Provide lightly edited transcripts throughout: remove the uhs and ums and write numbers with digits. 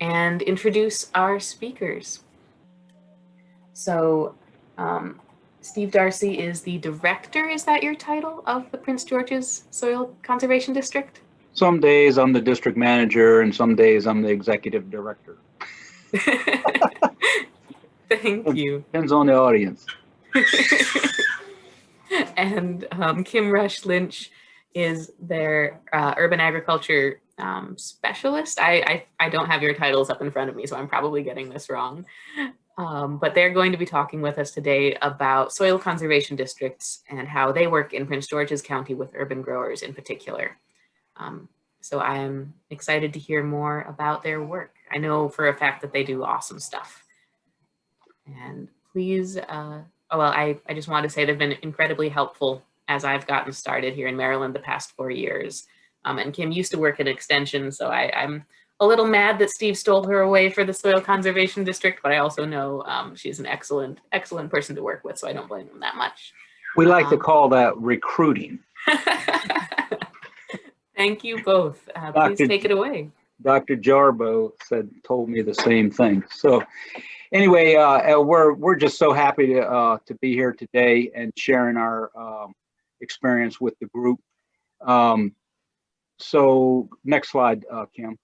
and introduce our speakers. So Steve Darcy is the director, is that your title, of the Prince George's Soil Conservation District? Some days I'm the district manager and some days I'm the executive director. Thank you. Depends on the audience. And Kim Rush Lynch is their urban agriculture specialist. I don't have your titles up in front of me, so I'm probably getting this wrong. But they're going to be talking with us today about soil conservation districts and how they work in Prince George's County with urban growers in particular. So I am excited to hear more about their work. I know for a fact that they do awesome stuff. And please, I just want to say they've been incredibly helpful as I've gotten started here in Maryland the past 4 years. And Kim used to work in Extension, so I'm a little mad that Steve stole her away for the Soil Conservation District, but I also know she's an excellent person to work with, so I don't blame him that much. We like to call that recruiting. Thank you both. Please take it away. Dr. Jarbo told me the same thing. So anyway, we're just so happy to be here today and sharing our experience with the group. So next slide, Kim.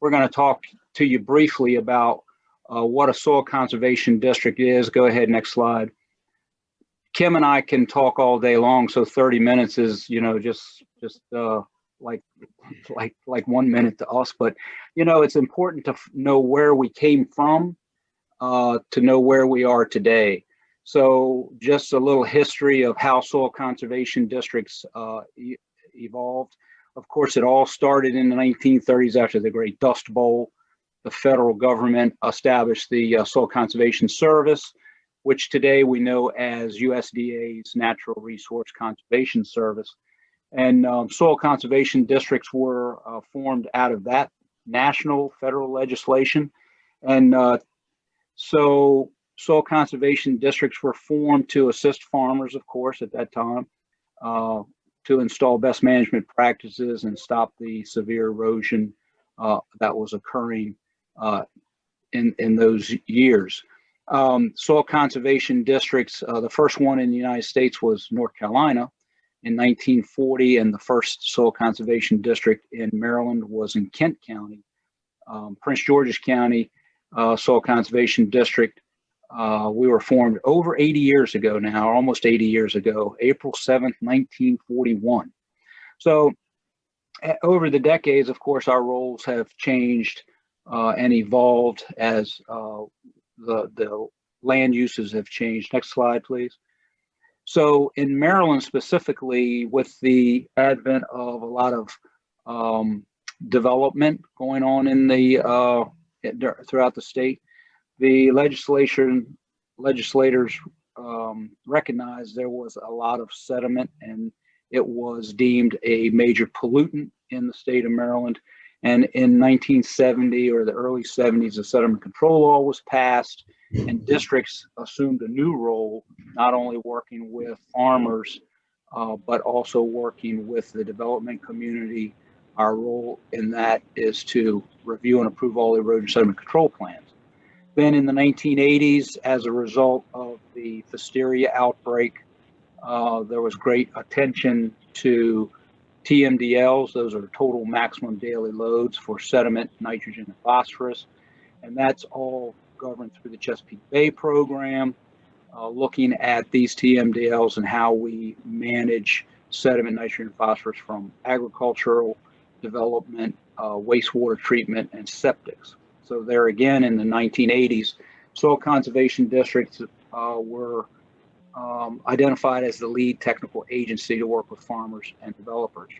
We're going to talk to you briefly about what a soil conservation district is. Go ahead, next slide. Kim and I can talk all day long, so 30 minutes is, just like 1 minute to us. But it's important to know where we came from, to know where we are today. So just a little history of how soil conservation districts evolved. Of course, it all started in the 1930s after the Great Dust Bowl. The federal government established the Soil Conservation Service, which today we know as USDA's Natural Resource Conservation Service. And soil conservation districts were formed out of that national federal legislation. And so soil conservation districts were formed to assist farmers, of course, at that time, to install best management practices and stop the severe erosion that was occurring in those years. Soil conservation districts, the first one in the United States was North Carolina in 1940, and the first soil conservation district in Maryland was in Kent County. Prince George's County Soil Conservation District, we were formed over 80 years ago now, almost 80 years ago, April 7th, 1941. So over the decades, of course, our roles have changed and evolved as the land uses have changed. Next slide, please. So in Maryland specifically, with the advent of a lot of development going on in the throughout the state, the legislators recognized there was a lot of sediment, and it was deemed a major pollutant in the state of Maryland. And in 1970 or the early 70s, the sediment control law was passed, and districts assumed a new role, not only working with farmers, but also working with the development community. Our role in that is to review and approve all erosion sediment control plans. Then in the 1980s, as a result of the Listeria outbreak, there was great attention to TMDLs. Those are total maximum daily loads for sediment, nitrogen, and phosphorus. And that's all governed through the Chesapeake Bay program, looking at these TMDLs and how we manage sediment, nitrogen, and phosphorus from agricultural development, wastewater treatment, and septics. So there again, in the 1980s, soil conservation districts were identified as the lead technical agency to work with farmers and developers.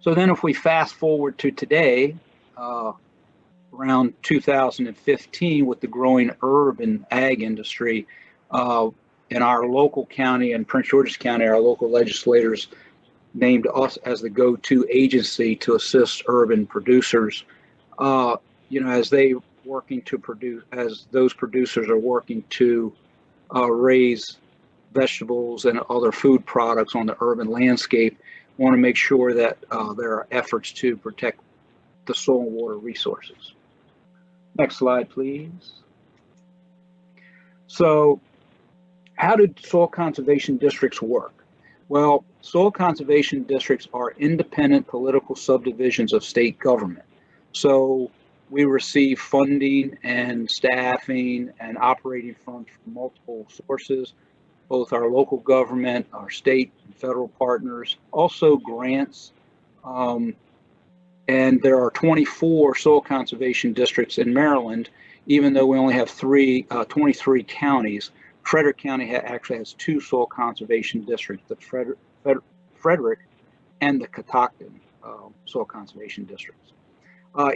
So then if we fast forward to today, around 2015, with the growing urban ag industry, in our local county and Prince George's County, our local legislators named us as the go-to agency to assist urban producers, as they working to produce, as those producers are working to raise vegetables and other food products on the urban landscape, want to make sure that there are efforts to protect the soil and water resources. Next slide, please. So how do soil conservation districts work? Well, soil conservation districts are independent political subdivisions of state government. So we receive funding and staffing and operating funds from multiple sources, both our local government, our state and federal partners, also grants. And there are 24 soil conservation districts in Maryland, even though we only have 23 counties. Frederick County actually has 2 soil conservation districts, the Frederick and the Catoctin soil conservation districts.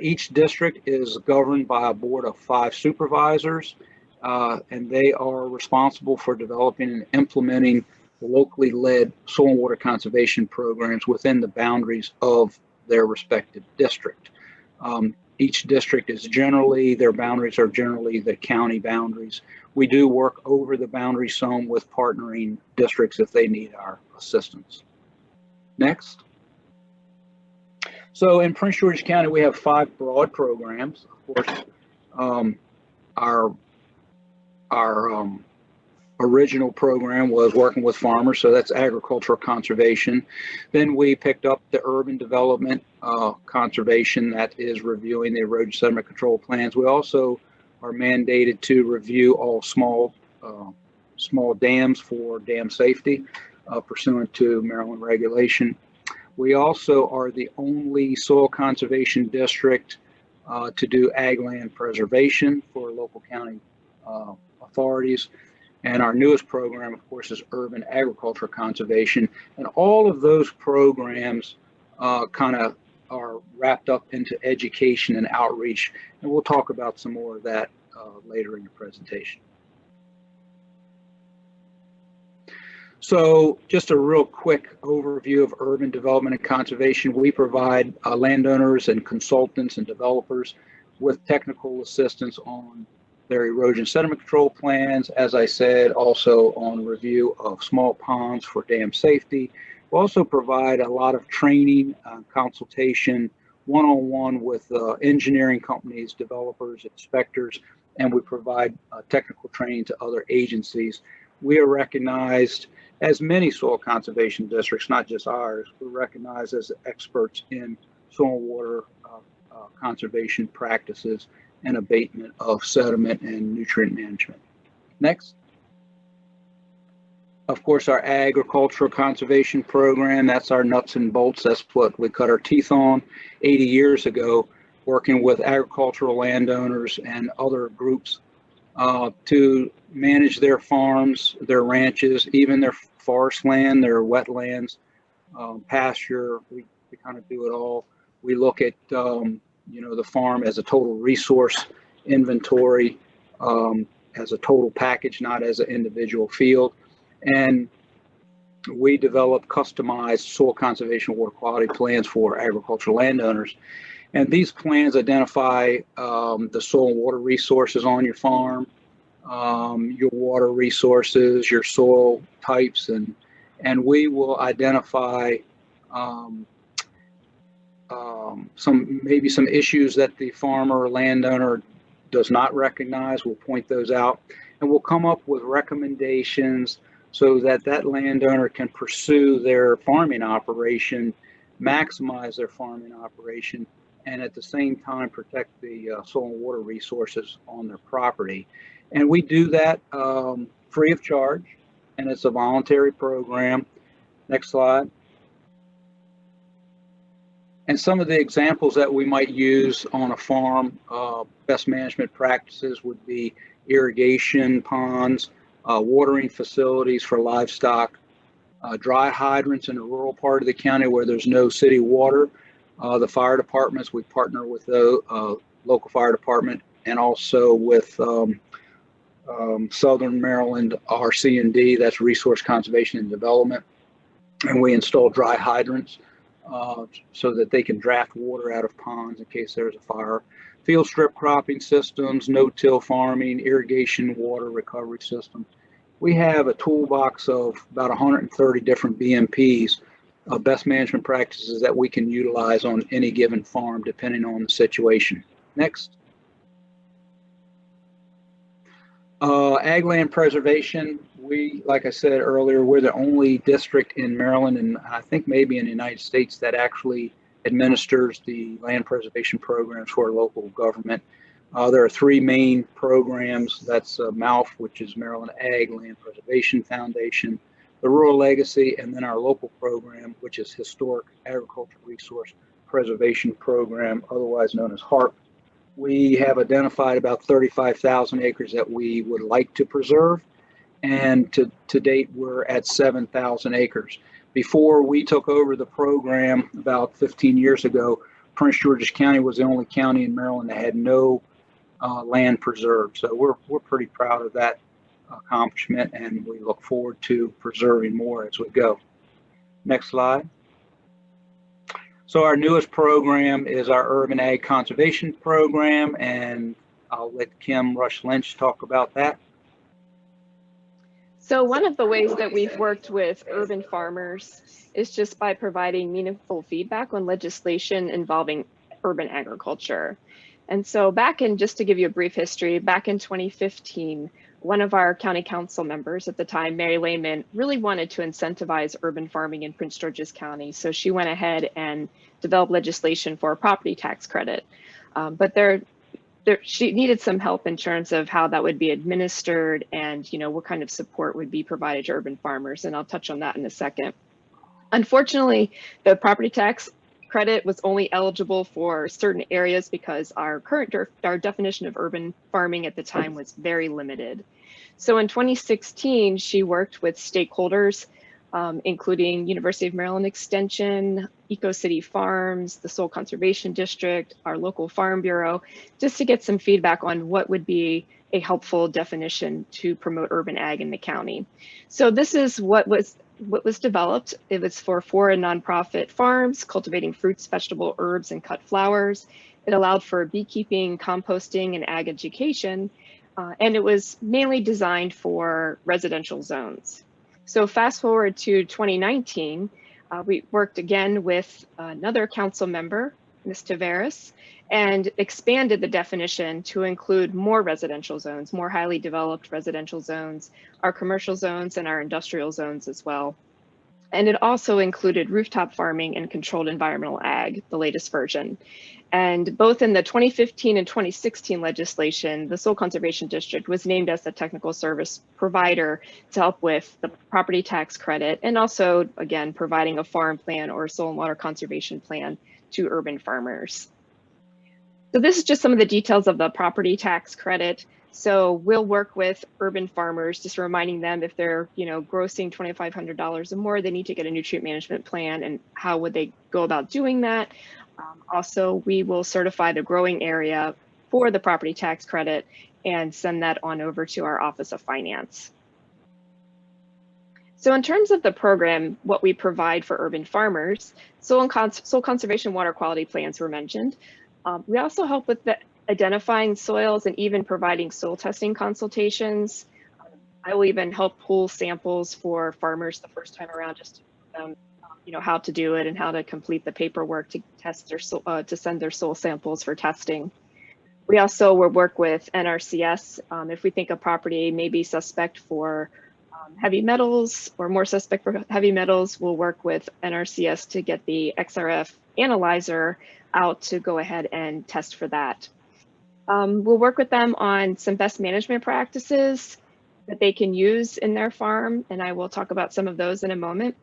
Each district is governed by a board of 5 supervisors, and they are responsible for developing and implementing locally led soil and water conservation programs within the boundaries of their respective district. Each district is their boundaries are generally the county boundaries. We do work over the boundary some with partnering districts if they need our assistance. Next. So in Prince George's County, we have 5 broad programs. Of course, our original program was working with farmers, so that's agricultural conservation. Then we picked up the urban development conservation, that is reviewing the erosion sediment control plans. We also are mandated to review all small dams for dam safety pursuant to Maryland regulation. We also are the only soil conservation district to do ag land preservation for local county authorities. And our newest program, of course, is urban agriculture conservation. And all of those programs kind of are wrapped up into education and outreach. And we'll talk about some more of that later in the presentation. So just a real quick overview of urban development and conservation. We provide landowners and consultants and developers with technical assistance on their erosion sediment control plans, as I said, also on review of small ponds for dam safety. We also provide a lot of training, consultation, one-on-one with engineering companies, developers, inspectors, and we provide technical training to other agencies. We are recognized, as many soil conservation districts, not just ours, we're recognized as experts in soil and water conservation practices and abatement of sediment and nutrient management. Next. Of course, our agricultural conservation program, that's our nuts and bolts. That's what we cut our teeth on 80 years ago, working with agricultural landowners and other groups to manage their farms, their ranches, even their forest land, their wetlands, pasture. We kind of do it all. We look at the farm as a total resource inventory, as a total package, not as an individual field. And we develop customized soil conservation water quality plans for agricultural landowners. And these plans identify the soil and water resources on your farm, your water resources, your soil types, and we will identify maybe some issues that the farmer or landowner does not recognize. We'll point those out, and we'll come up with recommendations so that that landowner can pursue their farming operation, maximize their farming operation, and at the same time protect the soil and water resources on their property. And we do that free of charge, and it's a voluntary program. Next slide. And some of the examples that we might use on a farm, best management practices would be irrigation ponds, watering facilities for livestock, dry hydrants in the rural part of the county where there's no city water. The fire departments, we partner with the local fire department and also with Southern Maryland RC&D, that's Resource Conservation and Development. And we install dry hydrants so that they can draft water out of ponds in case there's a fire. Field strip cropping systems, no-till farming, irrigation water recovery system. We have a toolbox of about 130 different BMPs, best management practices that we can utilize on any given farm depending on the situation. Next. Ag land preservation, like I said earlier, we're the only district in Maryland and I think maybe in the United States that actually administers the land preservation programs for local government. There are three main programs. That's MALF, which is Maryland Ag Land Preservation Foundation, the Rural Legacy, and then our local program, which is Historic Agricultural Resource Preservation Program, otherwise known as HARP. We have identified about 35,000 acres that we would like to preserve, and to date, we're at 7,000 acres. Before we took over the program about 15 years ago, Prince George's County was the only county in Maryland that had no land preserved. So we're pretty proud of that accomplishment, and we look forward to preserving more as we go. Next slide. So our newest program is our Urban Ag Conservation Program, and I'll let Kim Rush Lynch talk about that. So one of the ways that we've worked with urban farmers is just by providing meaningful feedback on legislation involving urban agriculture. And so just to give you a brief history, back in 2015, one of our county council members at the time, Mary Lehman, really wanted to incentivize urban farming in Prince George's County. So she went ahead and developed legislation for a property tax credit. But she needed some help in terms of how that would be administered and what kind of support would be provided to urban farmers. And I'll touch on that in a second. Unfortunately, the property tax credit was only eligible for certain areas because our definition of urban farming at the time was very limited. So in 2016, she worked with stakeholders, including University of Maryland Extension, Eco City Farms, the Soil Conservation District, our local Farm Bureau, just to get some feedback on what would be a helpful definition to promote urban ag in the county. So this is what was developed. It was for and nonprofit farms cultivating fruits, vegetable, herbs, and cut flowers. It allowed for beekeeping, composting, and ag education, and it was mainly designed for residential zones. So fast forward to 2019, we worked again with another council member, Ms. Taveras, and expanded the definition to include more residential zones, more highly developed residential zones, our commercial zones, and our industrial zones as well. And it also included rooftop farming and controlled environmental ag, the latest version. And both in the 2015 and 2016 legislation, the Soil Conservation District was named as the technical service provider to help with the property tax credit and also, again, providing a farm plan or a soil and water conservation plan to urban farmers. So this is just some of the details of the property tax credit. So we'll work with urban farmers, just reminding them if they're, grossing $2,500 or more, they need to get a nutrient management plan, and how would they go about doing that. Also, we will certify the growing area for the property tax credit and send that on over to our Office of Finance. So in terms of the program, what we provide for urban farmers, soil conservation water quality plans were mentioned. We also help with identifying soils and even providing soil testing consultations. I will even help pull samples for farmers the first time around, just to show them, how to do it and how to complete the paperwork to test their to send their soil samples for testing. We also will work with NRCS if we think a property may be suspect for heavy metals or more suspect for heavy metals. We'll work with NRCS to get the XRF analyzer out to go ahead and test for that. We'll work with them on some best management practices that they can use in their farm, and I will talk about some of those in a moment.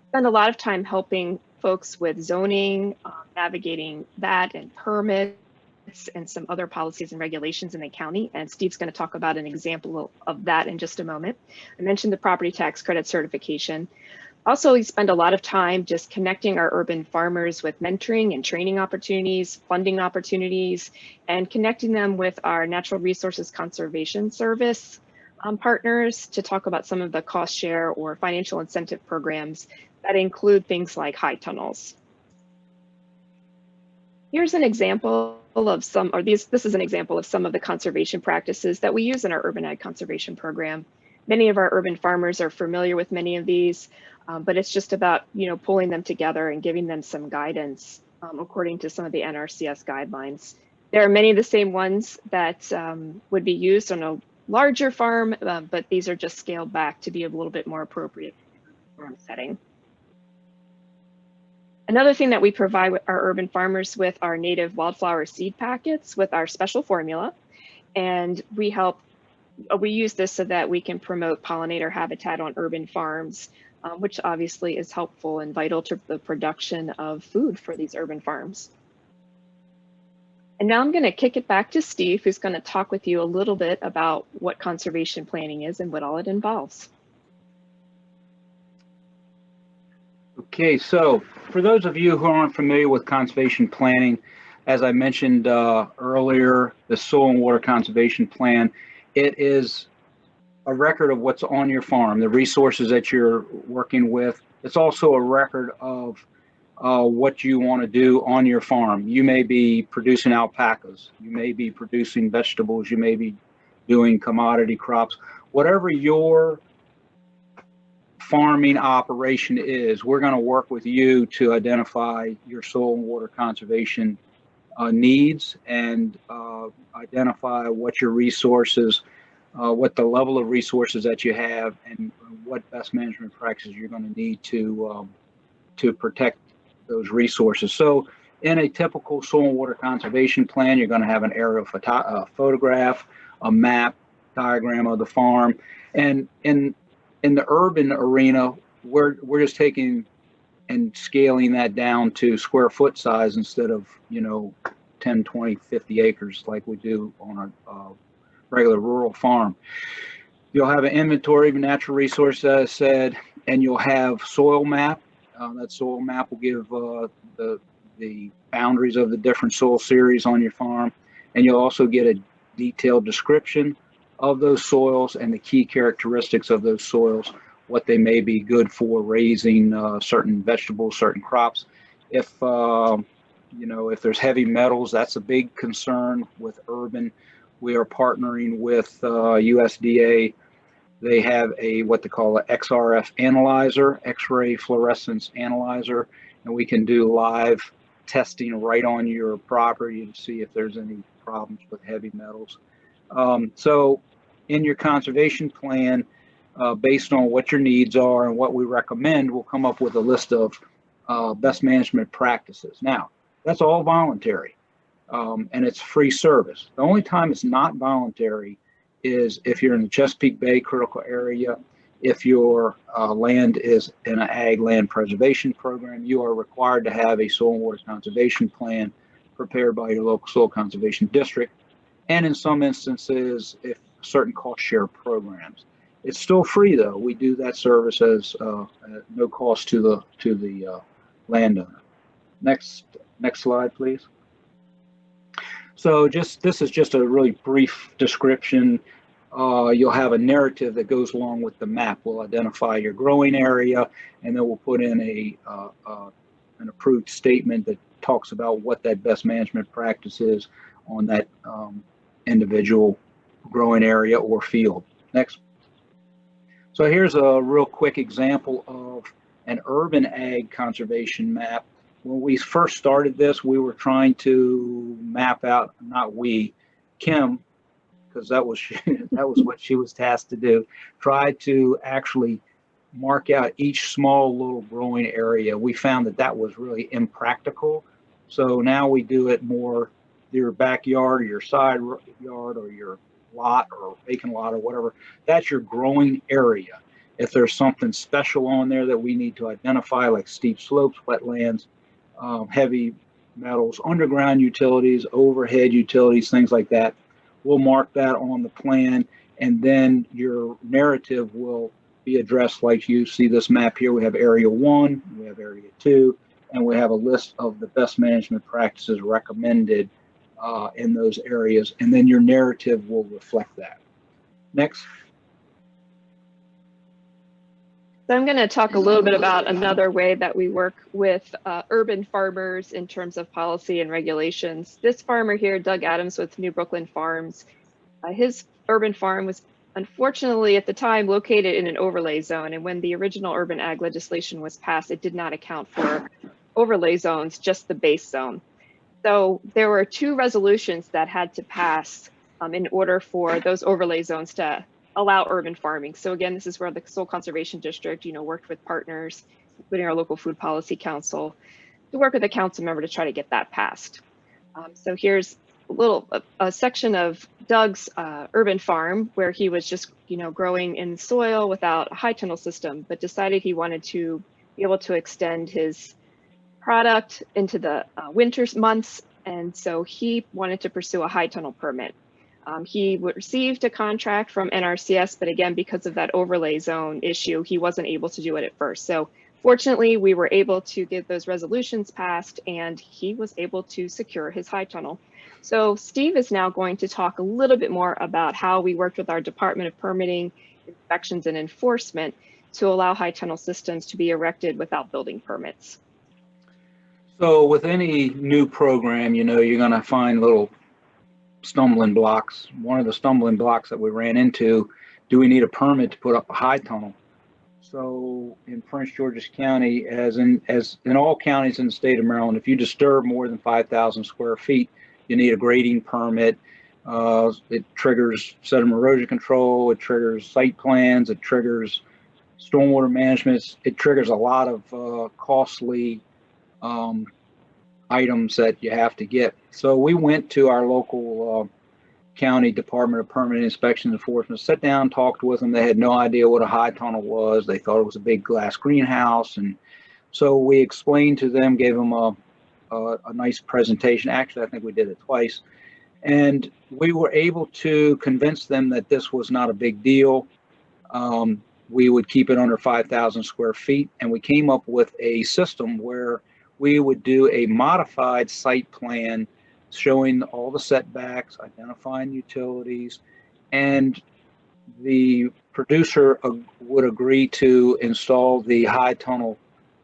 Spend a lot of time helping folks with zoning, navigating that and permits and some other policies and regulations in the county. And Steve's going to talk about an example of that in just a moment. I mentioned the property tax credit certification. Also, we spend a lot of time just connecting our urban farmers with mentoring and training opportunities, funding opportunities, and connecting them with our Natural Resources Conservation Service partners to talk about some of the cost share or financial incentive programs that include things like high tunnels. Here's an example of this is an example of some of the conservation practices that we use in our Urban Ag Conservation Program. Many of our urban farmers are familiar with many of these, but it's just about pulling them together and giving them some guidance according to some of the NRCS guidelines. There are many of the same ones that would be used on a larger farm, but these are just scaled back to be a little bit more appropriate farm setting. Another thing that we provide our urban farmers with are native wildflower seed packets with our special formula. And we use this so that we can promote pollinator habitat on urban farms, which obviously is helpful and vital to the production of food for these urban farms. And now I'm going to kick it back to Steve, who's going to talk with you a little bit about what conservation planning is and what all it involves. Okay, so for those of you who aren't familiar with conservation planning, as I mentioned earlier, the Soil and Water Conservation Plan, it is a record of what's on your farm, the resources that you're working with. It's also a record of what you want to do on your farm. You may be producing alpacas, you may be producing vegetables, you may be doing commodity crops. Whatever your farming operation is, we're going to work with you to identify your soil and water conservation needs and identify what your resources, what the level of resources that you have, and what best management practices you're going to need to protect those resources. So in a typical soil and water conservation plan, you're going to have an aerial photograph, a map, diagram of the farm. And in the urban arena, we're just taking and scaling that down to square foot size instead of, 10, 20, 50 acres like we do on a regular rural farm. You'll have an inventory of natural resources, as I said, and you'll have soil map. That soil map will give the boundaries of the different soil series on your farm, and you'll also get a detailed description of those soils and the key characteristics of those soils, what they may be good for raising certain vegetables, certain crops. If there's heavy metals, that's a big concern with urban. We are partnering with USDA. They have what they call an XRF analyzer, X-ray fluorescence analyzer, and we can do live testing right on your property to see if there's any problems with heavy metals. So in your conservation plan, based on what your needs are and what we recommend, we'll come up with a list of best management practices. Now, that's all voluntary, and it's free service. The only time it's not voluntary is if you're in the Chesapeake Bay critical area. If your land is in an ag land preservation program, you are required to have a soil and water conservation plan prepared by your local soil conservation district. And in some instances, if certain cost share programs. It's still free though. We do that service as no cost to the landowner. Next slide, please. So this is just a really brief description. You'll have a narrative that goes along with the map. We'll identify your growing area, and then we'll put in an approved statement that talks about what that best management practice is on that individual growing area or field. Next. So here's a real quick example of an urban ag conservation map. When we first started this, we were trying to map out, not we, Kim, because that was what she was tasked to do, tried to actually mark out each small little growing area. We found that was really impractical. So now we do it more your backyard or your side yard or your lot or vacant lot or whatever. That's your growing area. If there's something special on there that we need to identify, like steep slopes, wetlands, heavy metals, underground utilities, overhead utilities, things like that, we'll mark that on the plan, and then your narrative will be addressed like you see this map here. We have area 1, we have area 2, and we have a list of the best management practices recommended in those areas, and then your narrative will reflect that. Next. So I'm going to talk a little bit about another way that we work with urban farmers in terms of policy and regulations. This farmer here, Doug Adams with New Brooklyn Farms, his urban farm was unfortunately at the time located in an overlay zone. And when the original urban ag legislation was passed, it did not account for overlay zones, just the base zone. So there were 2 resolutions that had to pass in order for those overlay zones to allow urban farming. So again, this is where the Soil Conservation District, worked with partners, including our local food policy council, to work with a council member to try to get that passed. So here's a section of Doug's urban farm where he was just, growing in soil without a high tunnel system, but decided he wanted to be able to extend his product into the winter months. And so he wanted to pursue a high tunnel permit. He received a contract from NRCS, but again, because of that overlay zone issue, he wasn't able to do it at first. So fortunately, we were able to get those resolutions passed and he was able to secure his high tunnel. So Steve is now going to talk a little bit more about how we worked with our Department of Permitting, Inspections, and Enforcement to allow high tunnel systems to be erected without building permits. So with any new program, you're going to find little stumbling blocks. One of the stumbling blocks that we ran into, do we need a permit to put up a high tunnel? So in Prince George's County, as in all counties in the state of Maryland, if you disturb more than 5,000 square feet, you need a grading permit. It triggers sediment erosion control, it triggers site plans, it triggers stormwater management, it triggers a lot of costly items that you have to get. So we went to our local county Department of Permanent Inspection and Enforcement, sat down, talked with them. They had no idea what a high tunnel was. They thought it was a big glass greenhouse. And so we explained to them, gave them a nice presentation. Actually, I think we did it twice. And we were able to convince them that this was not a big deal. We would keep it under 5,000 square feet. And we came up with a system where we would do a modified site plan showing all the setbacks, identifying utilities, and the producer would agree to install the high tunnel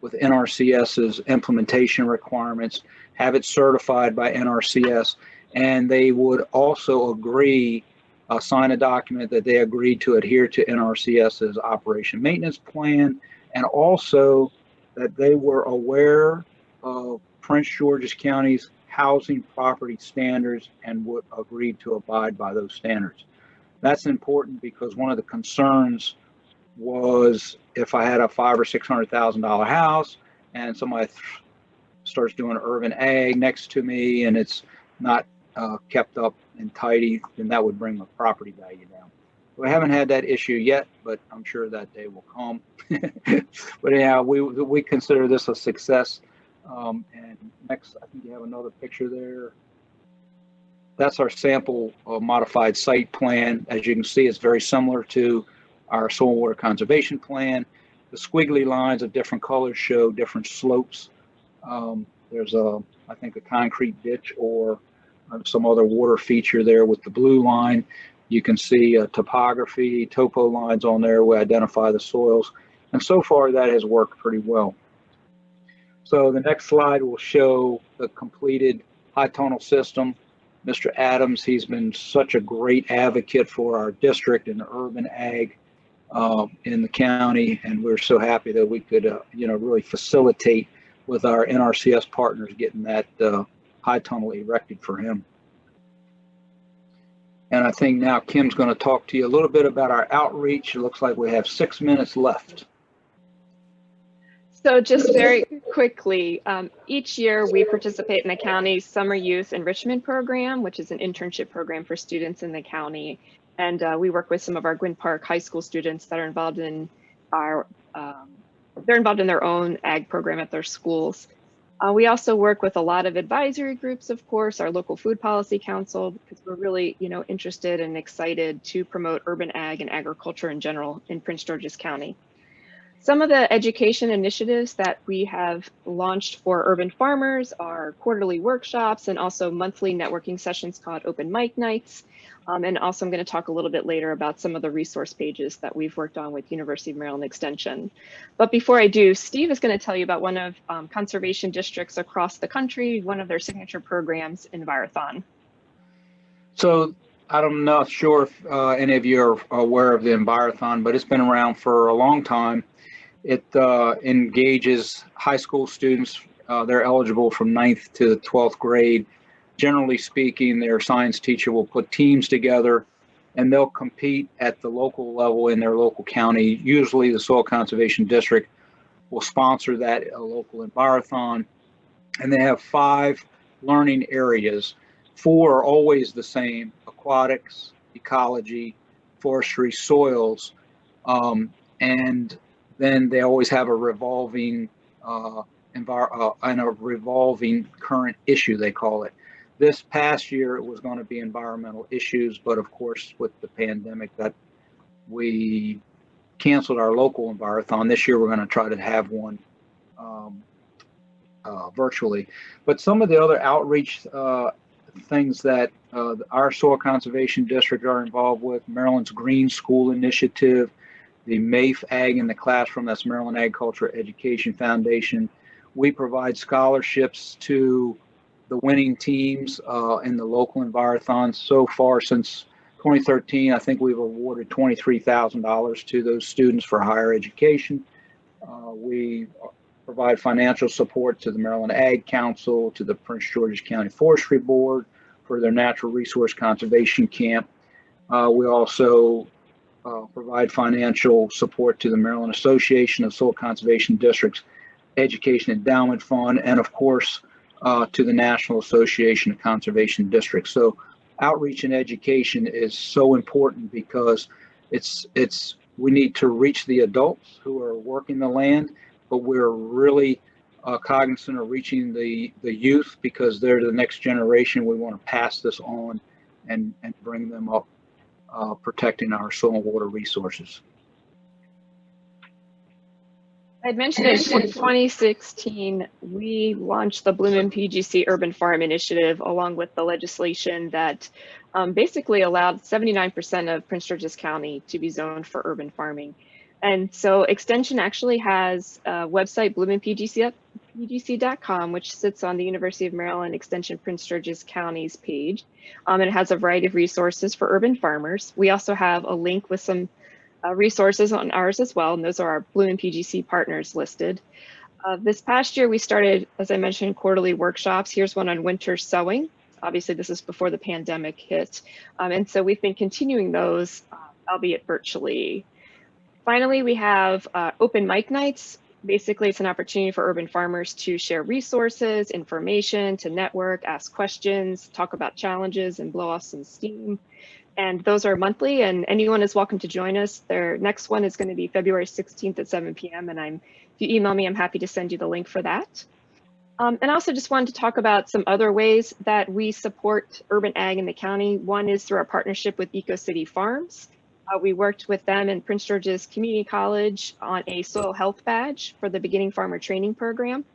with NRCS's implementation requirements, have it certified by NRCS, and they would also agree, sign a document that they agreed to adhere to NRCS's operation maintenance plan, and also that they were aware of Prince George's County's housing property standards and would agree to abide by those standards. That's important because one of the concerns was if I had a $500,000 or $600,000 house and somebody starts doing urban ag next to me and it's not kept up and tidy, then that would bring the property value down. We haven't had that issue yet, but I'm sure that day will come. But anyhow, we consider this a success. And next, I think you have another picture there. That's our sample modified site plan. As you can see, it's very similar to our soil water conservation plan. The squiggly lines of different colors show different slopes. There's I think a concrete ditch or some other water feature there with the blue line. You can see topography, topo lines on there. We identify the soils. And so far that has worked pretty well. So the next slide will show the completed high tunnel system. Mr. Adams, he's been such a great advocate for our district and the urban ag in the county, and we're so happy that we could, really facilitate with our NRCS partners getting that high tunnel erected for him. And I think now Kim's going to talk to you a little bit about our outreach. It looks like we have 6 minutes left. So just very quickly, each year we participate in the county's Summer Youth Enrichment Program, which is an internship program for students in the county. And we work with some of our Gwynn Park High School students that are involved in they're involved in their own ag program at their schools. We also work with a lot of advisory groups, of course, our local food policy council, because we're really, interested and excited to promote urban ag and agriculture in general in Prince George's County. Some of the education initiatives that we have launched for urban farmers are quarterly workshops and also monthly networking sessions called open mic nights. And also I'm going to talk a little bit later about some of the resource pages that we've worked on with University of Maryland Extension. But before I do, Steve is going to tell you about one of conservation districts across the country, one of their signature programs, Envirothon. So I'm not sure if any of you are aware of the Envirothon, but it's been around for a long time. It engages high school students. They're eligible from 9th to 12th grade generally speaking, their science teacher will put teams together and they'll compete at the local level in their local county. Usually the Soil Conservation District will sponsor that local envirothon. And they have 5 learning areas. 4 are always the same: aquatics, ecology, forestry, soils, and then they always have a revolving and a revolving current issue, they call it. This past year it was going to be environmental issues, but of course with the pandemic that we canceled our local envirothon. This year we're going to try to have one virtually. But some of the other outreach things that our Soil Conservation District are involved with: Maryland's Green School Initiative, the MAFE Ag in the Classroom, that's Maryland Agricultural Education Foundation. We provide scholarships to the winning teams in the local envirothons. So far since 2013, I think we've awarded $23,000 to those students for higher education. We provide financial support to the Maryland Ag Council, to the Prince George's County Forestry Board for their natural resource conservation camp. We also provide financial support to the Maryland Association of Soil Conservation Districts Education Endowment Fund, and of course to the National Association of Conservation Districts. So outreach and education is so important because we need to reach the adults who are working the land, but we're really cognizant of reaching the youth because they're the next generation. We want to pass this on and bring them up, protecting our soil and water resources. I'd mentioned in 2016, we launched the Bloom PGC Urban Farm Initiative along with the legislation that basically allowed 79% of Prince George's County to be zoned for urban farming. And so Extension actually has a website, bloominpgc.com, which sits on the University of Maryland Extension Prince George's County's page. And it has a variety of resources for urban farmers. We also have a link with some resources on ours as well, and those are our Bloom PGC partners listed. This past year, we started, as I mentioned, quarterly workshops. Here's one on winter sowing. Obviously, this is before the pandemic hit. And so we've been continuing those, albeit virtually. Finally, we have open mic nights. Basically, it's an opportunity for urban farmers to share resources, information, to network, ask questions, talk about challenges, and blow off some steam. And those are monthly, and anyone is welcome to join us. Their next one is going to be February 16th at 7 p.m. And if you email me, I'm happy to send you the link for that. And I also just wanted to talk about some other ways that we support urban ag in the county. One is through our partnership with EcoCity Farms. We worked with them in Prince George's Community College on a soil health badge for the beginning farmer training program.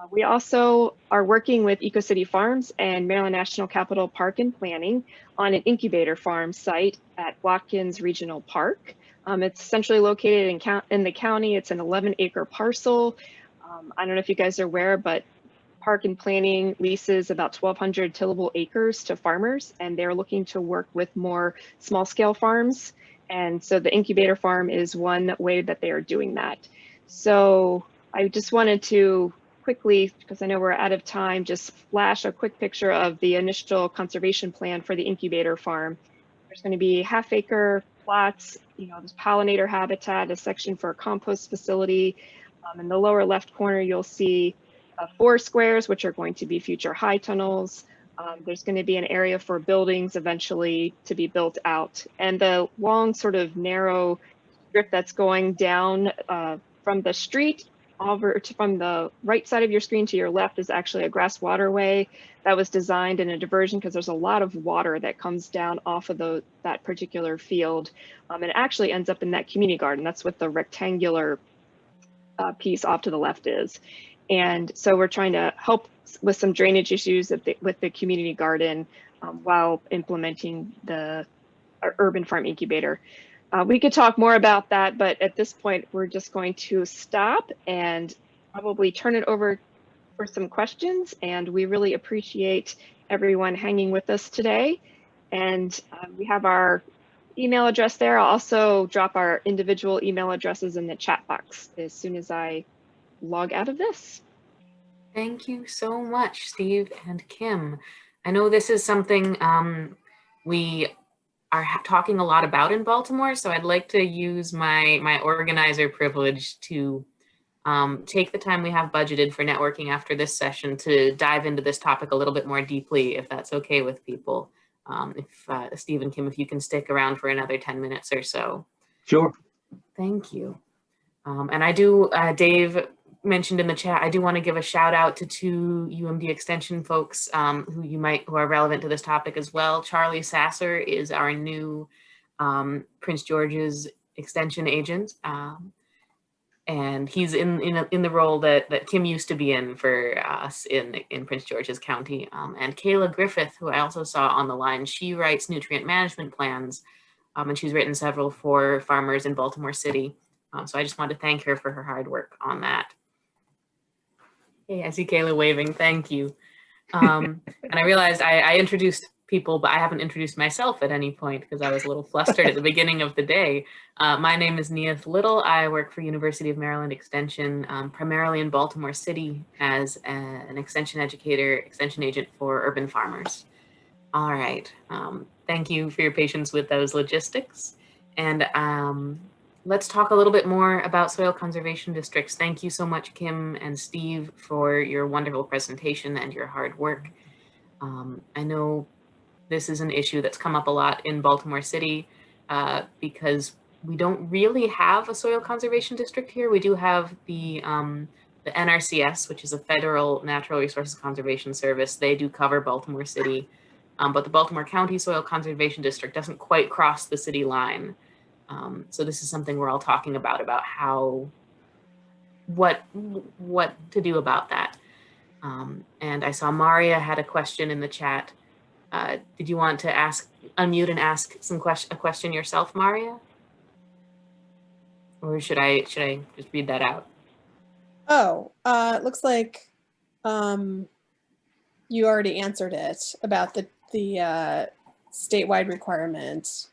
We also are working with EcoCity Farms and Maryland National Capital Park and Planning on an incubator farm site at Watkins Regional Park. It's centrally located in the county. It's an 11-acre parcel. I don't know if you guys are aware, but Park and Planning leases about 1,200 tillable acres to farmers, and they're looking to work with more small-scale farms. And so the incubator farm is one way that they are doing that. So I just wanted to quickly, because I know we're out of time, just flash a quick picture of the initial conservation plan for the incubator farm. There's going to be half-acre plots, there's pollinator habitat, a section for a compost facility. In the lower left corner, you'll see 4 squares, which are going to be future high tunnels. There's going to be an area for buildings eventually to be built out. And the long sort of narrow strip that's going down from the street from the right side of your screen to your left is actually a grass waterway that was designed in a diversion because there's a lot of water that comes down off of that particular field. And it actually ends up in that community garden. That's what the rectangular piece off to the left is. And so we're trying to help with some drainage issues with the community garden while implementing the urban farm incubator. We could talk more about that, but at this point, we're just going to stop and probably turn it over for some questions. And we really appreciate everyone hanging with us today. And we have our email address there. I'll also drop our individual email addresses in the chat box as soon as I log out of this. Thank you so much, Steve and Kim. I know this is something we are talking a lot about in Baltimore, so I'd like to use my organizer privilege to take the time we have budgeted for networking after this session to dive into this topic a little bit more deeply, if that's okay with people. If Steve and Kim, if you can stick around for another 10 minutes or so. Sure. Thank you. And I do, Dave mentioned in the chat, I do want to give a shout out to two UMD extension folks who are relevant to this topic as well. Charlie Sasser is our new Prince George's extension agent. And he's in the role that Kim used to be in for us in Prince George's County. And Kayla Griffith, who I also saw on the line, she writes nutrient management plans, and she's written several for farmers in Baltimore City. So I just wanted to thank her for her hard work on that. Hey, I see Kayla waving, thank you. And I realized I introduced people, but I haven't introduced myself at any point because I was a little flustered at the beginning of the day. My name is Neith Little. I work for University of Maryland Extension, primarily in Baltimore City as an extension educator, extension agent for urban farmers. All right, thank you for your patience with those logistics. And let's talk a little bit more about soil conservation districts. Thank you so much, Kim and Steve, for your wonderful presentation and your hard work. I know this is an issue that's come up a lot in Baltimore City because we don't really have a soil conservation district here. We do have the NRCS, which is a Federal Natural Resources Conservation Service. They do cover Baltimore City, but the Baltimore County Soil Conservation District doesn't quite cross the city line. So this is something we're all talking about what to do about that. And I saw Maria had a question in the chat. Did you want to unmute and ask a question yourself, Maria? Or should I just read that out? Oh, it looks like you already answered it about the statewide requirement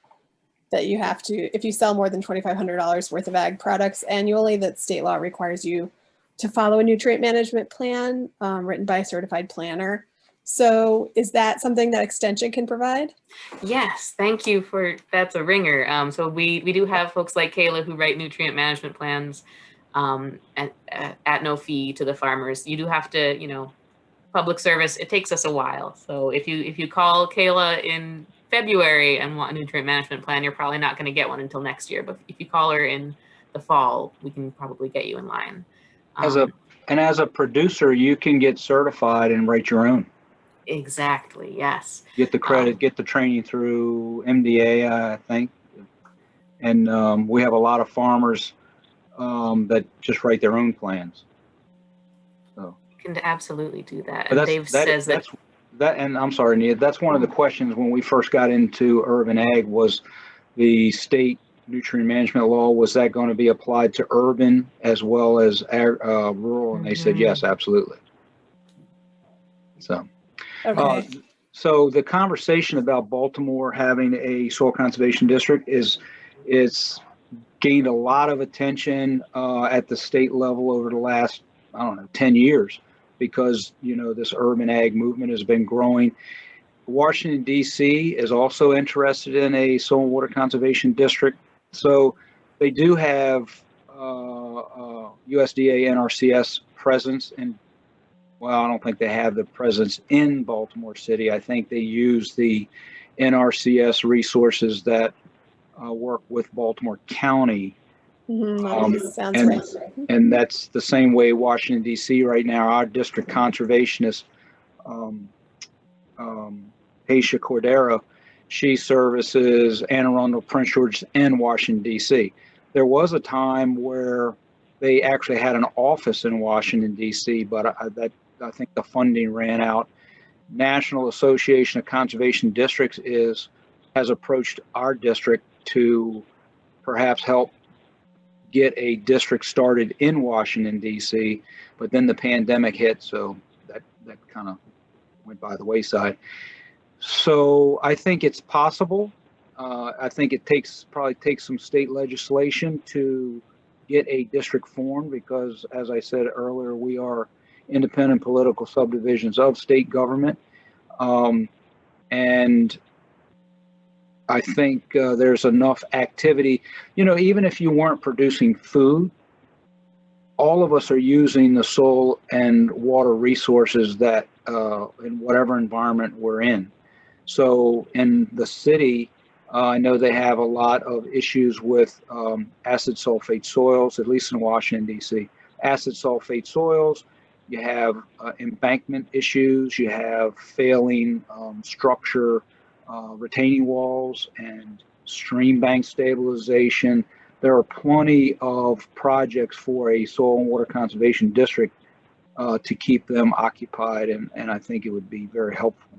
that you have to, if you sell more than $2,500 worth of ag products annually, that state law requires you to follow a nutrient management plan written by a certified planner. So is that something that Extension can provide? Yes, thank you that's a ringer. So we do have folks like Kayla who write nutrient management plans at no fee to the farmers. You do have to, public service, it takes us a while. So if you call Kayla in February and want a nutrient management plan, you're probably not going to get one until next year. But if you call her in the fall, we can probably get you in line. As a producer, you can get certified and write your own. Exactly, yes. Get the credit, get the training through MDA, I think. And we have a lot of farmers that just write their own plans. So you can absolutely do that. And Dave says that. And I'm sorry, Nia, that's one of the questions when we first got into urban ag was the state nutrient management law. Was that going to be applied to urban as well as rural? And they said, yes, absolutely. So, okay. So the conversation about Baltimore having a soil conservation district is gained a lot of attention at the state level over the last, 10 years. Because, this urban ag movement has been growing. Washington, D.C. is also interested in a soil and water conservation district. So they do have USDA NRCS presence. And, well, I don't think they have the presence in Baltimore City. I think they use the NRCS resources that work with Baltimore County. Sounds right. And that's the same way Washington, D.C. right now. Our district conservationist, Aisha Cordero, she services Anne Arundel, Prince George, and Washington, D.C. There was a time where they actually had an office in Washington, D.C., but I think the funding ran out. National Association of Conservation Districts has approached our district to perhaps help get a district started in Washington, D.C., but then the pandemic hit, so that kind of went by the wayside. So I think it's possible. I think it probably takes some state legislation to get a district formed because, as I said earlier, we are independent political subdivisions of state government. And I think there's enough activity, you know, even if you weren't producing food, all of us are using the soil and water resources that in whatever environment we're in. So in the city, I know they have a lot of issues with acid sulfate soils, at least in Washington, D.C. Acid sulfate soils, you have embankment issues, you have failing structure, retaining walls, and stream bank stabilization. There are plenty of projects for a soil and water conservation district to keep them occupied, and I think it would be very helpful.